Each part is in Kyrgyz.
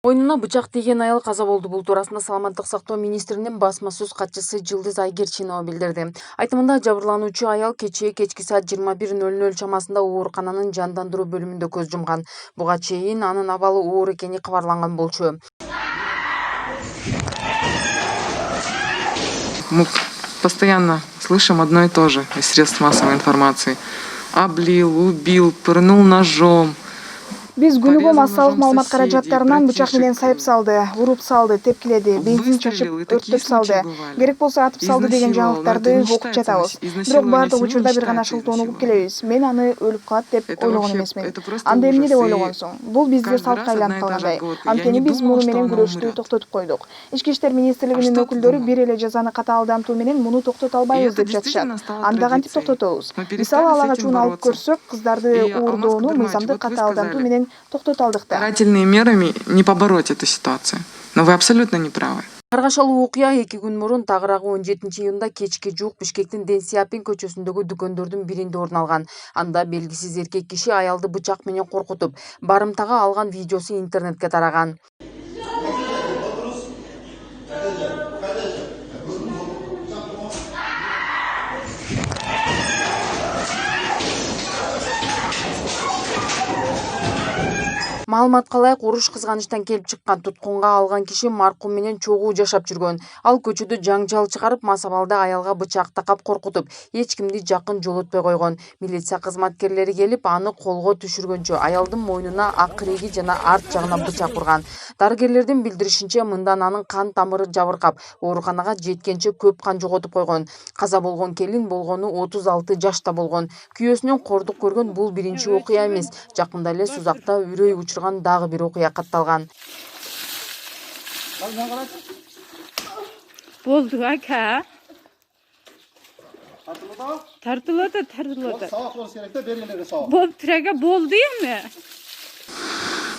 Мойнуна бычак тийген айыл каза болду. Бул туурасында Саламаттык сактоо министринин басма сөз катчысы Жылдыз Айгерчинова билдирди. Айтымында жабырлануучу аял кечки саат 21:00 чамасында оорукананын жандандыруу бөлүмүндө көз жумган. Буга чейин анын абалы оор экени кабарланган болчу. Мы постоянно слышим одно и то же из средств массовой информации. Облил, убил, пырнул ножом. Биз күнүгө массалык маалымат каражаттарынан бычак менен сайып салды, уруп салды, тепкиледи, бензин чачып, өрттөп салды, керек болсо атып салды деген жаңылыктарды окуп жатабыз. Бирок баардык учурда бир гана шылтоону угуп келебиз. Мен аны өлүп калат деп ойлогон эмесмин. Анда эмне деп ойлогонсуң? Бул бизге салтка айланып калгандай. Анткени биз муну менен күрөштү токтотуп койдук. Ички иштер министрлигинин өкүлдөрү бир эле жазаны катаалдантуу менен муну токтото албайбыз деп жатышат. Анда кантип токтотобуз? Мисалы ала качуун алып көрсөк, кыздарды уурдоону мыйзамдык катаалдантуу менен токтоталдык да. Карательными мерами не побороть эту ситуацию. Но вы абсолютно не правы. Каргашалуу окуя 2 күн мурун тагыраагы 17-июнда кечки жуук Бишкектин Дэн Сяопин көчөсүндөгү дүкөндөрдүн биринде орун алган. Анда белгисиз эркек киши аялды бычак менен коркутуп, барымтага алган видеосу интернетке тараган. Маалыматка ылайык, уруш кызганычтан келип чыккан. Туткунга алган киши маркум менен чогуу жашап жүргөн. Ал көчөдө жаңжал чыгарып, мас абалда аялга бычак такап коркутуп, эч кимди жакын жолотпой койгон. Милиция кызматкерлери келип, аны колго түшүргөнчө аялдын мойнуна акыреги жана арт жагына бычак урган. Дарыгерлердин билдиришинче, мындан анын кан тамыры жабыркап, ооруканага жеткенче көп кан жоготуп койгон. Каза болгон келин болгону 36 жашта болгон. Күйөөсүнөн кордук көргөн бул биринчи окуя эмес. Жакында эле Сузакта үрөй учурган дагы бир окуя катталган. Болду ака. Тартылады. Сабак болуш керек да, бергилерге сабак. Болуптур ака, болду эми.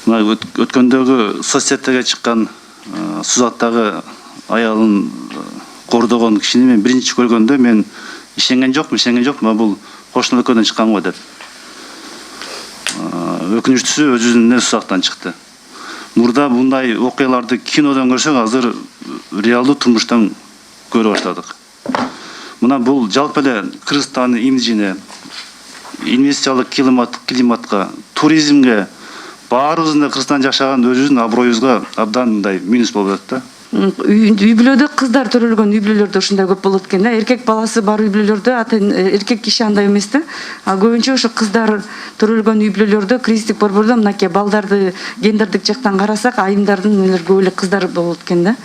Мына өткөндөгү соцсеттеге чыккан Сузактагы аялын кордогон кишини мен биринчи көргөндө мен ишенген жокмун, бул кошуна өлкөдөн чыккан го деп. Өкүнүчтүүсү өзүнүн Сузактан чыкты. Мурда мындай окуяларды кинодон көрсөк, азыр реалдуу турмуштан көрө баштадык. Мына бул жалпы эле Кыргызстандын имиджине, инвестициялык климатка, туризмге, баарыбыздын да Кыргызстан жашаган өзүбүздүн аброюбузга абдан мындай минус болуп атат да. Үй бүлөдө кыздар төрөлгөн үй бүлөлөрдө ушундай көп болот экен да. Эркек баласы бар үй бүлөлөрдө эркек киши андай эмес да. Көбүнчө ошо кыздар төрөлгөн үй бүлөлөрдө кризистик борбордо мынакей балдарды гендердик жактан карасак, айымдардын көп эле кыздар болот экен да,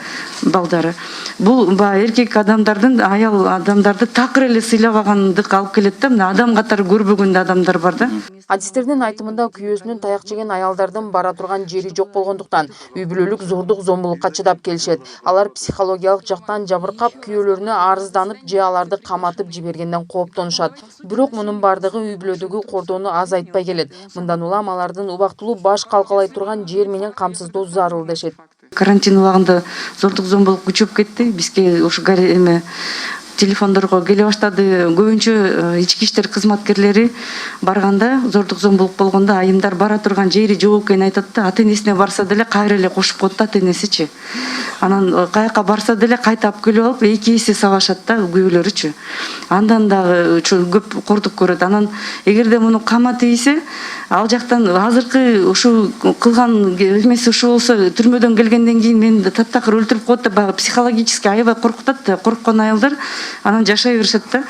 балдары. Бул эркек адамдардын аял адамдарды такыр эле сыйлабагандык алып келет да. Мына адам катары көрбөгөн адамдар бар да. Адистердин айтымында күйөөсүнүн таяк жеген аялдардын бара турган жери жок болгондуктан үй бүлөлүк зордук зомбулукка чыдап келишет. Алар психологиялык жактан жабыркап, күйөөлөрүнө арызданып же аларды каматып жибергенден кооптонушат. Бирок мунун бардыгы үй бүлөдөгү кордоону азайтпай келет. Мындан улам алардын убактылуу баш калкалай турган жер менен камсыздоо зарыл дешет. Карантин убагында зордук зомбулук күчөп кетти. Бизге ушу телефондорго келе баштады. Көбүнчө ички иштер кызматкерлери барганда, зордук зомбулук болгондо айымдар бара турган жери жок экенин айтат да. Ата энесине барса деле кайра эле кошуп коет да, ата энесичи. Анан каяка барса деле кайта алып келип алып, эки эсе сабашат да күйөөлөрүчү. Андан дагы көп кордук көрөт. Анан эгерде муну камат ийсе, ал жактан азыркы ушу кылган эмеси ушу болсо, түрмөдөн келгенден кийин мен таптакыр өлтүрүп коет да, психологически аябай коркутат да. Корккон аялдар анан жашай беришет да.